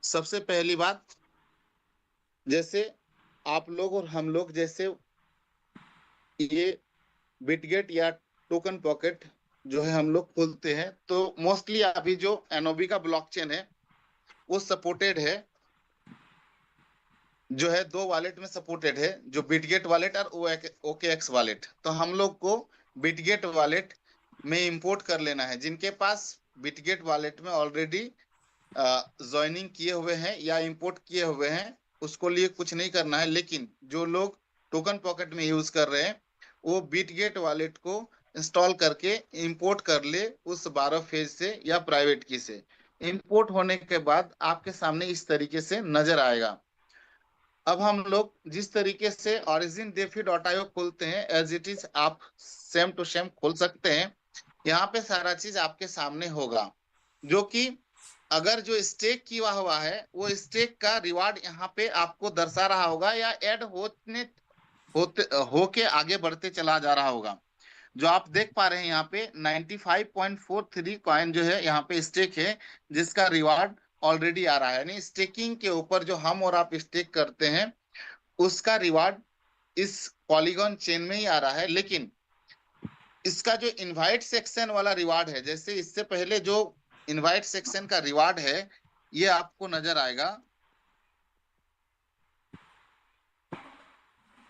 सबसे पहली बात, जैसे आप लोग और हम लोग जैसे ये बिटगेट या टोकन पॉकेट जो है हम लोग खोलते हैं, तो मोस्टली अभी जो एनओबी का ब्लॉकचेन है वो सपोर्टेड है, जो है दो वॉलेट में सपोर्टेड है, जो बिटगेट वॉलेट और ओकेएक्स वॉलेट। तो हम लोग को बिटगेट वॉलेट में इंपोर्ट कर लेना है। जिनके पास बिटगेट वॉलेट में ऑलरेडी ज्वाइनिंग किए हुए हैं या इंपोर्ट किए हुए हैं, उसको लिए कुछ नहीं करना है। लेकिन जो लोग टोकन पॉकेट में यूज कर रहे हैं, वो बिटगेट वॉलेट को इंस्टॉल करके इंपोर्ट कर ले उस 12 फेज से या प्राइवेट की से। इंपोर्ट होने के बाद आपके सामने इस तरीके से नजर आएगा। अब हम लोग जिस तरीके से ऑरिजिन डेफी डॉट आईओ खोलते हैं, एज इट इज आप सेम टू सेम खोल सकते हैं। यहाँ पे सारा चीज आपके सामने होगा, जो कि अगर जो स्टेक किया हुआ है वो स्टेक का रिवार्ड यहाँ पे आपको दर्शा रहा होगा, या ऐड होते होके आगे बढ़ते चला जा रहा होगा। जो आप देख पा रहे हैं यहाँ पे 95.43 कॉइन जो है यहाँ पे स्टेक है, जिसका रिवार्ड ऑलरेडी आ रहा है। यानी स्टेकिंग के ऊपर जो हम और आप स्टेक करते हैं उसका रिवार्ड इस पॉलीगॉन चेन में ही आ रहा है। लेकिन इसका जो इनवाइट सेक्शन वाला रिवार्ड है, जैसे इससे पहले जो इनवाइट सेक्शन का रिवार्ड है, ये आपको नजर आएगा।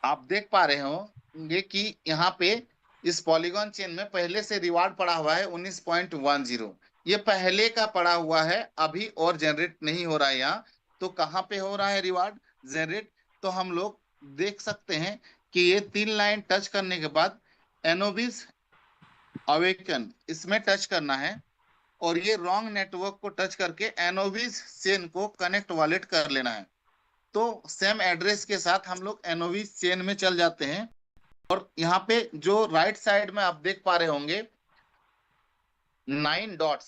आप देख पा रहे होंगे कि यहाँ पे इस पॉलीगॉन चेन में पहले से रिवार्ड पड़ा हुआ है 19.10। ये पहले का पड़ा हुआ है, अभी और जनरेट नहीं हो रहा है यहाँ। तो कहाँ पे हो रहा है रिवार्ड जनरेट? तो हम लोग देख सकते हैं कि ये 3 लाइन टच करने के बाद एनोबिस अवेकन इसमें टच करना है, और ये रॉन्ग नेटवर्क को टच करके एनोविस चेन को कनेक्ट वॉलेट कर लेना है। तो सेम एड्रेस के साथ हम लोग एनोविस चेन में चल जाते हैं, और यहाँ पे जो राइट साइड में आप देख पा रहे होंगे 9 डॉट्स,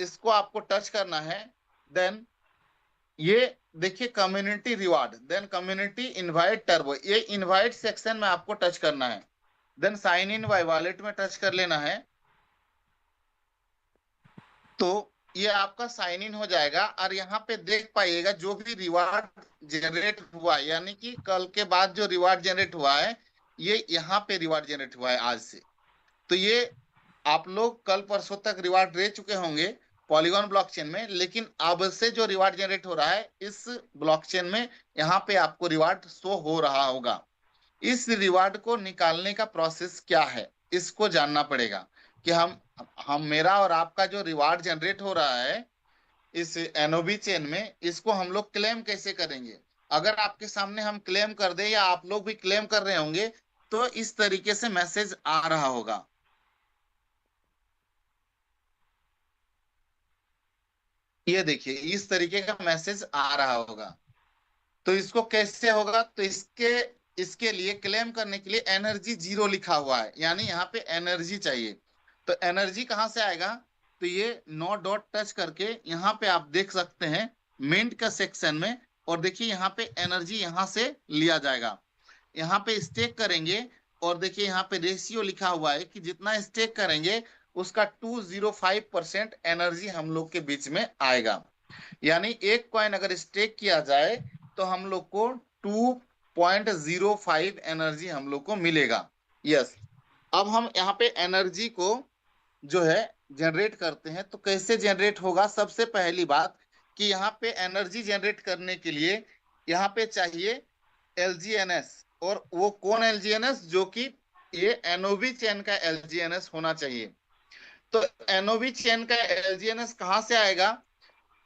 इसको आपको टच करना है। देन ये देखिए community reward, then community invite turbo, ये इनवाइट सेक्शन में आपको टच करना है। Then sign in by wallet में टच कर लेना है। तो ये आपका साइन इन हो जाएगा, और यहाँ पे देख पाइएगा जो भी रिवार्ड जनरेट हुआ, यानी कि कल के बाद जो रिवार्ड जनरेट हुआ है, ये यहाँ पे रिवार्ड जनरेट हुआ है आज से। तो ये आप लोग कल परसों तक रिवार्ड ले चुके होंगे पॉलीगॉन ब्लॉकचेन में, लेकिन अब से जो रिवार्ड जनरेट हो रहा है इस ब्लॉकचेन में, यहाँ पे आपको रिवार्ड शो हो रहा होगा। इस रिवार्ड को निकालने का प्रोसेस क्या है, इसको जानना पड़ेगा कि हम मेरा और आपका जो रिवार्ड जनरेट हो रहा है इस एनओबी चेन में, इसको हम लोग क्लेम कैसे करेंगे। अगर आपके सामने हम क्लेम कर दे, या आप लोग भी क्लेम कर रहे होंगे, तो इस तरीके से मैसेज आ रहा होगा। ये देखिए इस तरीके का मैसेज आ रहा होगा। तो इसको कैसे होगा? तो इसके इसके लिए क्लेम करने के लिए एनर्जी 0 लिखा हुआ है, यानी यहाँ पे एनर्जी चाहिए। तो एनर्जी कहाँ से आएगा? तो ये 9 डॉट टच करके यहाँ पे आप देख सकते हैं मिंट का सेक्शन में, और देखिए यहाँ पे एनर्जी यहाँ से लिया जाएगा। यहाँ पे स्टेक करेंगे, और देखिए यहाँ पे रेशियो लिखा हुआ है कि जितना स्टेक करेंगे उसका 205% एनर्जी हम लोग के बीच में आएगा। यानी एक कॉइन अगर स्टेक किया जाए तो हम लोग को 2.05 एनर्जी हम लोग को मिलेगा। यस। अब हम यहाँ पे एनर्जी को जो है जनरेट करते हैं, तो कैसे जनरेट होगा? सबसे पहली बात कि यहाँ पे एनर्जी जनरेट करने के लिए यहाँ पे चाहिए एलजीएनएस। और वो कौन एलजीएनएस? जो कि ये एनओबी चेन का एलजीएनएस होना चाहिए। तो एनओबी चेन का एलजीएनएस कहाँ से आएगा?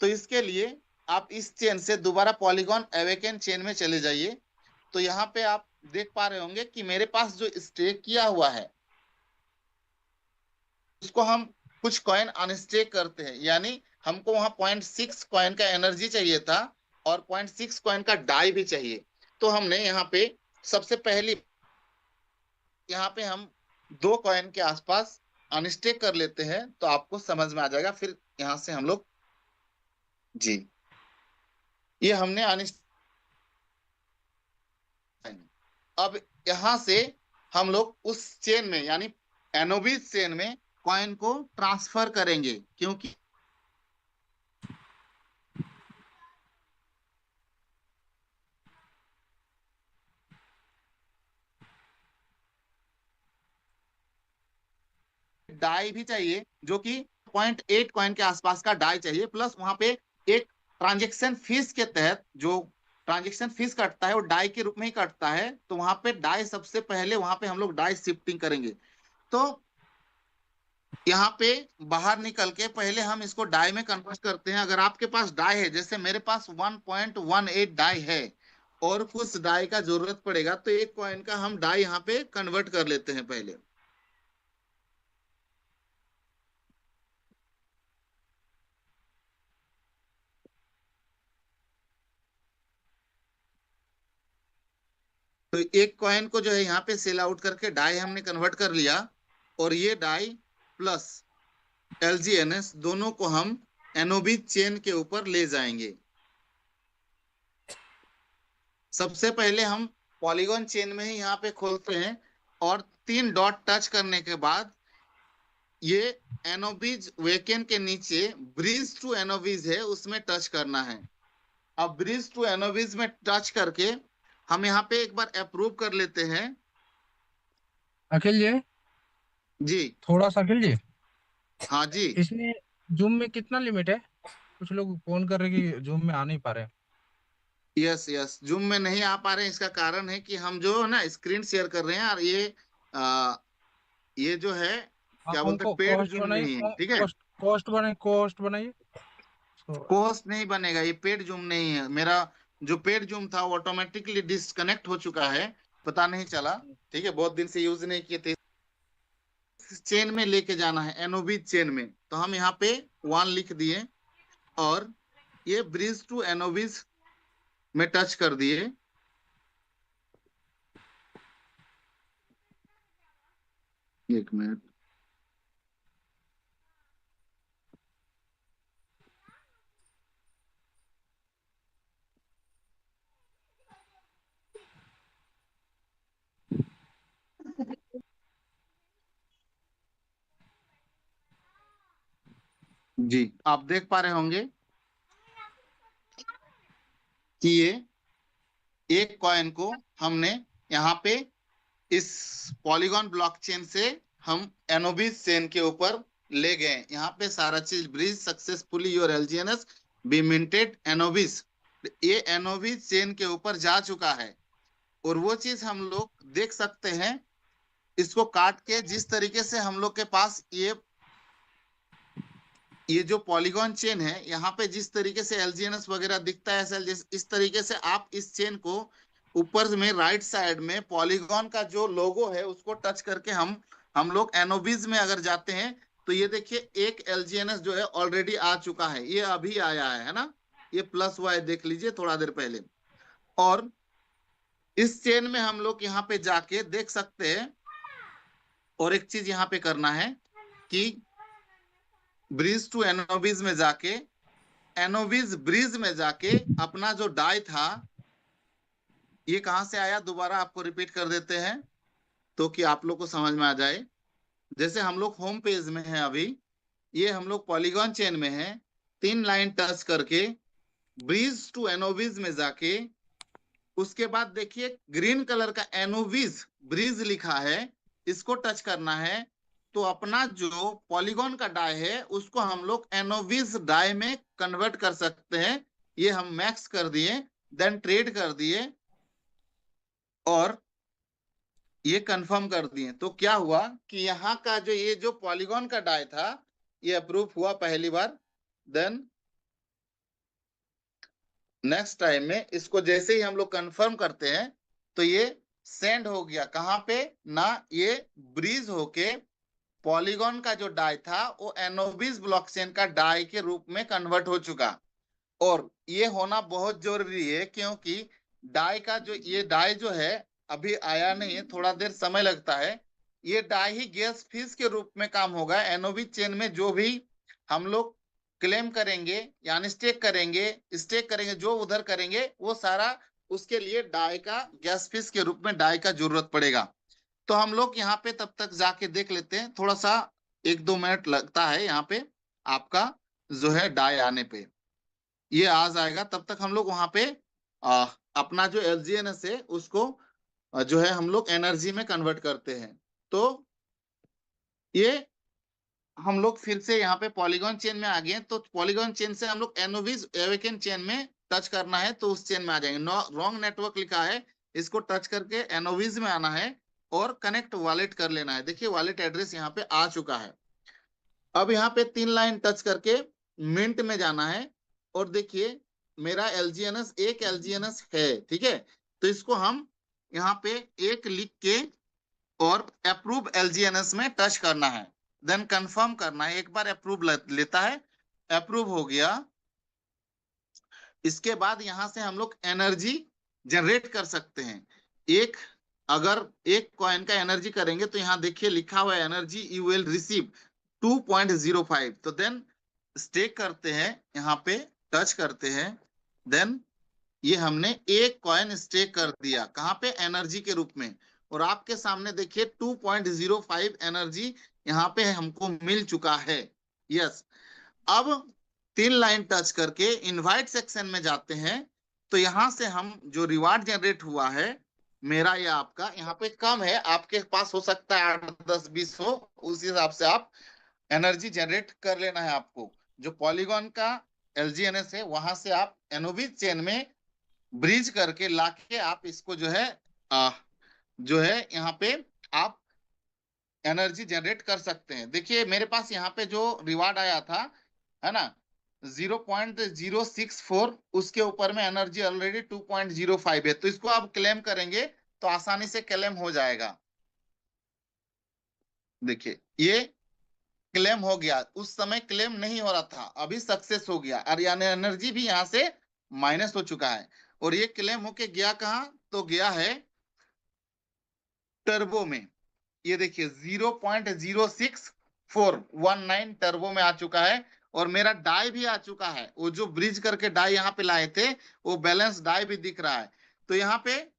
तो इसके लिए आप इस चेन से दोबारा पॉलीगॉन अवेकन चेन में चले जाइए। तो यहाँ पे आप देख पा रहे होंगे कि मेरे पास जो स्टेक किया हुआ है उसको हम कुछ कॉइन अनस्टेक करते हैं, यानी हमको वहां 0.6 कॉइन का एनर्जी चाहिए था, और 0.6 कॉइन का डाई भी चाहिए। तो हमने यहाँ पे सबसे पहली यहाँ पे हम 2 कॉइन के आसपास अनस्टेक कर लेते हैं, तो आपको समझ में आ जाएगा। फिर यहाँ से हम लोग जी, ये हमने अनस्टेक। अब यहां से हम लोग उस चेन में, यानी एनोबिस चेन में कॉइन को ट्रांसफर करेंगे, क्योंकि डाई भी चाहिए जो कि 0.8 कॉइन के आसपास का डाई चाहिए, प्लस वहां पे एक ट्रांजेक्शन फीस के तहत जो ट्रांजेक्शन फीस कटता है वो डाई के रूप में ही कटता है। तो वहां पे डाई सबसे पहले वहां पे हम लोग डाई शिफ्टिंग करेंगे। तो यहाँ पे बाहर निकल के पहले हम इसको डाई में कन्वर्ट करते हैं। अगर आपके पास डाई है, जैसे मेरे पास 1.18 डाई है और कुछ डाई का जरूरत पड़ेगा, तो एक कॉइन का हम डाई यहाँ पे कन्वर्ट कर लेते हैं पहले। तो एक कॉइन को जो है यहाँ पे सेल आउट करके डाई हमने कन्वर्ट कर लिया, और ये डाई प्लस LGNS दोनों को हम एनओबी चेन के ऊपर ले जाएंगे। सबसे पहले हम पॉलीगॉन चेन में ही यहाँ पे खोलते हैं, और 3 डॉट टच करने के बाद ये एनओबीज वेकेन के नीचे ब्रिज टू एनओबीज है उसमें टच करना है। अब ब्रिज टू एनओबीज में टच करके हम यहाँ पे एक बार अप्रूव कर लेते हैं। अखिल जी, जी थोड़ा सा अखिल जी, हाँ जी। इसमें जूम में कितना लिमिट है? कुछ लोग फोन कर रहे कि जूम में आ नहीं पा रहे। यस यस, जूम में नहीं आ पा रहे हैं, इसका कारण है कि हम जो है ना स्क्रीन शेयर कर रहे हैं, और आ, ये जो है आप क्या बोलते हैं, हमको पेड कॉस्ट जूम बनाइए, नहीं है, ठीक है। कॉस्ट बनाइए तो। कोस्ट नहीं बनेगा, ये पेड जूम नहीं है मेरा। जो पेड जूम था वो ऑटोमेटिकली डिस्कनेक्ट हो चुका है, पता नहीं चला। ठीक है, बहुत दिन से यूज नहीं किए थे। चेन में लेके जाना है, एनओबी चेन में, तो हम यहाँ पे 1 लिख दिए, और ये ब्रिज टू एनओबीज में टच कर दिए। एक मिनट। जी, आप देख पा रहे होंगे कि ये एक कॉइन को हमने यहाँ पे इस पॉलीगॉन ब्लॉकचेन से हम एनोबिस चेन के ऊपर ले गए। यहाँ पे सारा चीज bridge successfully your LGNS be minted एनोबिस, ये एनोबिस चेन के ऊपर जा चुका है। और वो चीज हम लोग देख सकते हैं, इसको काट के जिस तरीके से हम लोग के पास ये जो पॉलीगॉन चेन है, यहाँ पे जिस तरीके से LGNS वगैरह दिखता है ऐसा, इस तरीके से आप इस चेन को ऊपर में राइट साइड में पॉलीगॉन का जो लोगो है उसको टच करके हम लोग एनोबीज में अगर जाते हैं, तो ये देखिए एक LGNS जो है ऑलरेडी आ चुका है, ये अभी आया है ना। ये +Y देख लीजिए थोड़ा देर पहले। और इस चेन में हम लोग यहाँ पे जाके देख सकते हैं। और एक चीज यहाँ पे करना है कि ब्रिज टू एनोबीज में जाके, एनोविज ब्रिज में जाके अपना जो डाई था, ये कहां से आया, दोबारा आपको रिपीट कर देते हैं तो कि आप लोग को समझ में आ जाए। जैसे हम लोग होम पेज में हैं अभी, ये हम लोग पॉलीगॉन चेन में हैं, 3 लाइन टच करके ब्रिज टू एनोविज में जाके, उसके बाद देखिए ग्रीन कलर का एनोविज ब्रिज लिखा है, इसको टच करना है। तो अपना जो पॉलीगॉन का डाई है उसको हम लोग एनोविज डाई में कन्वर्ट कर सकते हैं। ये हम मैक्स कर दिए, देन ट्रेड कर दिए, और ये कंफर्म कर दिए। तो क्या हुआ कि यहाँ का जो ये जो पॉलीगॉन का डाई था, ये अप्रूव हुआ पहली बार। देन नेक्स्ट टाइम में इसको जैसे ही हम लोग कंफर्म करते हैं, तो ये सेंड हो गया कहाँ पे ना, ये ब्रीज होके पॉलीगॉन का जो डाई था वो एनोबिस ब्लॉकचेन का डाई के रूप में कन्वर्ट हो चुका। और ये होना बहुत जरूरी है, क्योंकि डाई का जो ये डाई जो है अभी आया नहीं है, थोड़ा देर समय लगता है। ये डाई ही गैस फीस के रूप में काम होगा। एनओबी चेन में जो भी हम लोग क्लेम करेंगे यानी स्टेक करेंगे जो उधर करेंगे, वो सारा उसके लिए डाई का गैस फीस के रूप में डाई का जरूरत पड़ेगा। तो हम लोग यहाँ पे तब तक जाके देख लेते हैं, थोड़ा सा 1-2 मिनट लगता है यहाँ पे आपका जो है डाई आने पे। ये आ जाएगा, तब तक हम लोग वहां पे आ, अपना जो LGNS है उसको जो है हम लोग एनर्जी में कन्वर्ट करते हैं। तो ये हम लोग फिर से यहाँ पे पॉलीगॉन चेन में आ गए, तो पॉलीगॉन चेन से हम लोग एनोविज एवेकन चेन में टच करना है, तो उस चेन में आ जाएंगे। रॉन्ग नेटवर्क लिखा है, इसको टच करके एनोविज में आना है और कनेक्ट वॉलेट कर लेना है। देखिए वॉलेट एड्रेस यहाँ पे आ चुका है। अब यहाँ पे 3 लाइन टच करके मिंट में जाना है, और देखिए मेरा एलजीएनएस एक एलजीएनएस है, ठीक है। तो इसको हम यहाँ पे एक लिख के और अप्रूव एलजीएनएस में टच करना है, देन कंफर्म करना है। एक बार अप्रूव लेता है, अप्रूव हो गया। इसके बाद यहां से हम लोग एनर्जी जनरेट कर सकते हैं। एक अगर एक कॉइन का एनर्जी करेंगे तो यहाँ देखिए लिखा हुआ है एनर्जी यू विल रिसीव 2.05। तो देन स्टेक करते हैं, यहाँ पे टच करते हैं, देन ये हमने एक कॉइन स्टेक कर दिया, कहाँ पे, एनर्जी के रूप में। और आपके सामने देखिए 2.05 एनर्जी यहाँ पे हमको मिल चुका है। यस। अब 3 लाइन टच करके इनवाइट सेक्शन में जाते हैं, तो यहां से हम जो रिवार्ड जनरेट हुआ है मेरा या आपका, यहाँ पे कम है, आपके पास हो सकता है 8 10 20 हो, उस हिसाब से आप एनर्जी जनरेट कर लेना है आपको। जो पॉलीगॉन का एलजीएनएस है वहां से आप एनोविज चेन में ब्रिज करके लाके आप इसको जो है आ, जो है यहाँ पे आप एनर्जी जनरेट कर सकते हैं। देखिए मेरे पास यहाँ पे जो रिवार्ड आया था, है ना, 0.064, उसके ऊपर में एनर्जी ऑलरेडी 2.05 है, तो इसको आप क्लेम करेंगे तो आसानी से क्लेम हो जाएगा। देखिए ये क्लेम हो गया, उस समय क्लेम नहीं हो रहा था, अभी सक्सेस हो गया, और यानी एनर्जी भी यहाँ से माइनस हो चुका है। और ये क्लेम होके गया कहाँ, तो गया है टर्बो में। ये देखिए 0.06419 टर्बो में आ चुका है। और मेरा डाई भी आ चुका है, वो जो ब्रिज करके डाई यहाँ पे लाए थे वो बैलेंस डाई भी दिख रहा है। तो यहाँ पे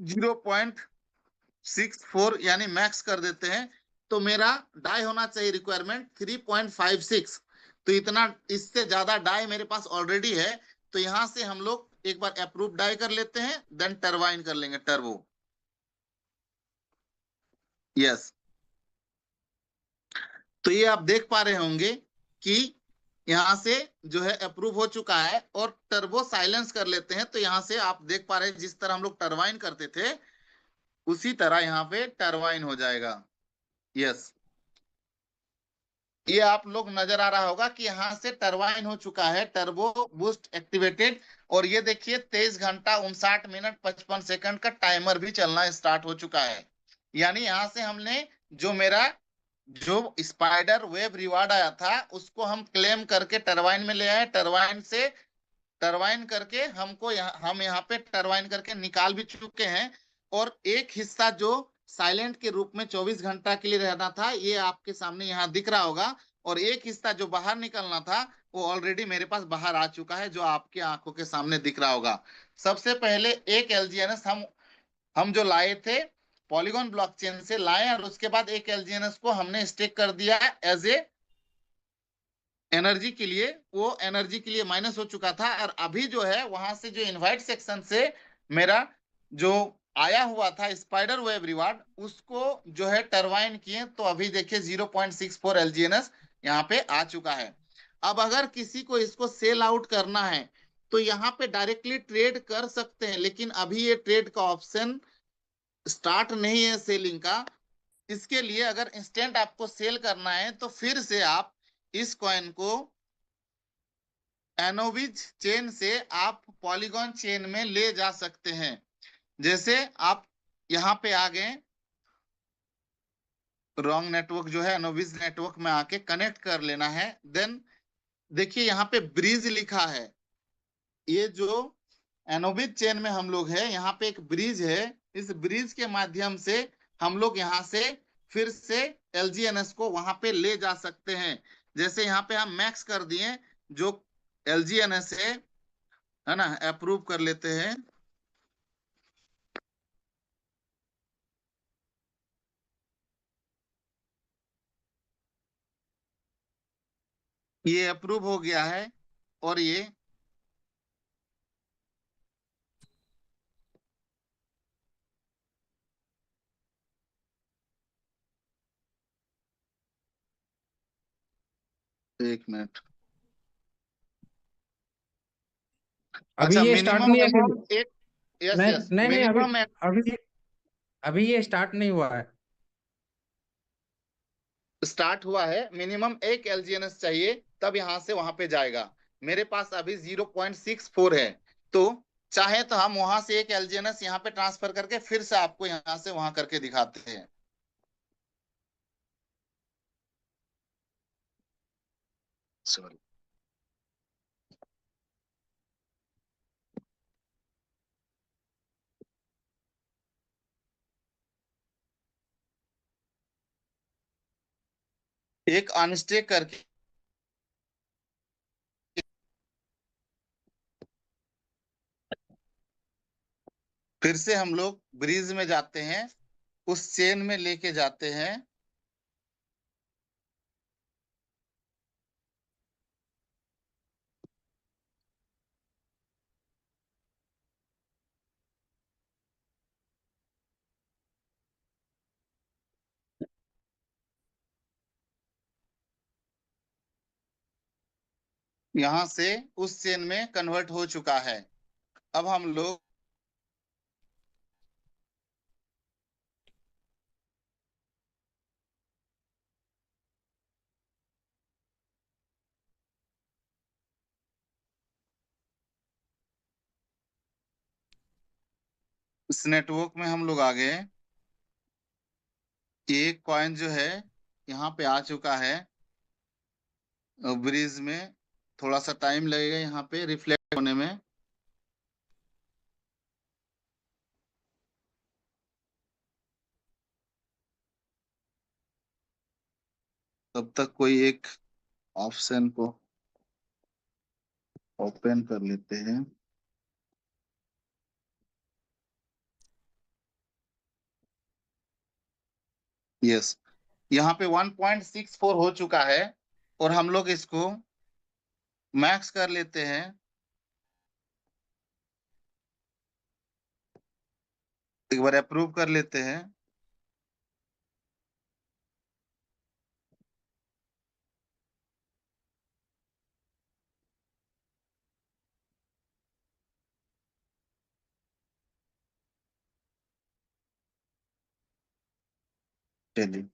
0.64 यानी मैक्स कर देते हैं, तो मेरा डाई होना चाहिए रिक्वायरमेंट 3.56। तो इतना, इससे ज्यादा डाई मेरे पास ऑलरेडी है। तो यहां से हम लोग एक बार अप्रूव डाई कर लेते हैं, देन टरबाइन कर लेंगे, टर्बो। यस। तो ये आप देख पा रहे होंगे कि यहां से जो है अप्रूव हो चुका है। और टर्बो साइलेंस कर लेते हैं, तो यहां से आप देख पा रहे हैं जिस तरह हम लोग टरबाइन करते थे उसी तरह यहाँ पे टरबाइन हो जाएगा। यस। ये आप लोग नजर आ रहा होगा कि यहाँ से टरबाइन हो चुका है, टर्बो बूस्ट एक्टिवेटेड। और ये देखिए 23 घंटा 59 मिनट 55 सेकंड का टाइमर भी चलना स्टार्ट हो चुका है। यानी यहां से हमने जो मेरा जो स्पाइडर वेब रिवार्ड आया था उसको हम क्लेम करके टरबाइन में ले आए, टरबाइन से टरबाइन करके हमको हम यहाँ पे टरबाइन करके निकाल भी चुके हैं। और एक हिस्सा जो साइलेंट के रूप में 24 घंटा के लिए रहना था, ये आपके सामने यहाँ दिख रहा होगा। और एक हिस्सा जो बाहर निकलना था वो ऑलरेडी मेरे पास बाहर आ चुका है, जो आपके आंखों के सामने दिख रहा होगा। सबसे पहले एक एलजीएनएस हम जो लाए थे पॉलीगॉन ब्लॉकचेन से लाए, और उसके बाद एक एलजीएनएस को हमने स्टेक कर दिया एज ए एनर्जी के लिए। वो एनर्जी के लिए माइनस हो चुका था, और अभी जो है वहां से जो इनवाइट सेक्शन से मेरा जो आया हुआ था स्पाइडर वेब रिवार्ड, उसको जो है टरबाइन किए, तो अभी देखिए 0.64 एलजीएनएस यहाँ पे आ चुका है। अब अगर किसी को इसको सेल आउट करना है तो यहाँ पे डायरेक्टली ट्रेड कर सकते हैं, लेकिन अभी ये ट्रेड का ऑप्शन स्टार्ट नहीं है सेलिंग का। इसके लिए अगर इंस्टेंट आपको सेल करना है तो फिर से आप इस कॉइन को एनोविज चेन से आप पॉलीगॉन चेन में ले जा सकते हैं। जैसे आप यहाँ पे आ गए, रॉन्ग नेटवर्क जो है एनोविज नेटवर्क में आके कनेक्ट कर लेना है। देन देखिए यहाँ पे ब्रिज लिखा है, ये जो एनोविज चेन में हम लोग है यहाँ पे एक ब्रिज है, इस ब्रिज के माध्यम से हम लोग यहाँ से फिर से एलजीएनएस को वहां पे ले जा सकते हैं। जैसे यहाँ पे हम मैक्स कर दिए जो एलजीएनएस है ना, अप्रूव कर लेते हैं। ये अप्रूव हो गया है। और ये एक मिनट। अभी अच्छा, ये स्टार्ट मिनिमम नहीं है फिर। अमाउंट एक, यस नहीं यस, नहीं नहीं, अभी मिनिमम अभी अभी ये स्टार्ट नहीं हुआ है। स्टार्ट हुआ है। मिनिमम एक एलजीएनएस चाहिए, तब यहां से वहां पे जाएगा। मेरे पास अभी 0.64 है। तो चाहे तो हम वहां से एक एलजीएनएस यहाँ पे ट्रांसफर करके फिर से आपको यहाँ से वहां करके दिखाते हैं। सॉरी। एक अनस्टेक करके फिर से हम लोग ब्रिज में जाते हैं, उस चेन में लेके जाते हैं। यहां से उस चेन में कन्वर्ट हो चुका है। अब हम लोग इस नेटवर्क में हम लोग आ गए। एक कॉइन जो है यहाँ पे आ चुका है ब्रिज में। थोड़ा सा टाइम लगेगा यहाँ पे रिफ्लेक्ट होने में। तब तक कोई एक ऑप्शन को ओपन कर लेते हैं। यस, यहाँ पे 1.64 हो चुका है। और हम लोग इसको मैक्स कर लेते हैं। एक बार अप्रूव कर लेते हैं। चलिए,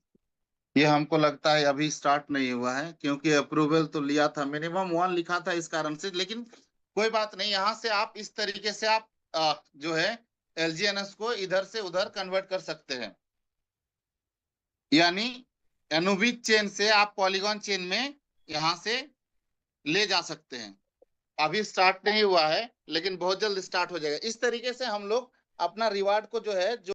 ये हमको लगता है अभी स्टार्ट नहीं हुआ है, क्योंकि अप्रूवल तो लिया था, मिनिमम 1 लिखा था इस कारण से। लेकिन कोई बात नहीं, यहाँ से आप इस तरीके से आप जो है एलजीएनएस को इधर से उधर कन्वर्ट कर सकते हैं। यानी एनुबिक चेन से आप पॉलीगॉन चेन में यहाँ से ले जा सकते हैं। अभी स्टार्ट नहीं हुआ है, लेकिन बहुत जल्द स्टार्ट हो जाएगा। इस तरीके से हम लोग अपना रिवार्ड को जो है जो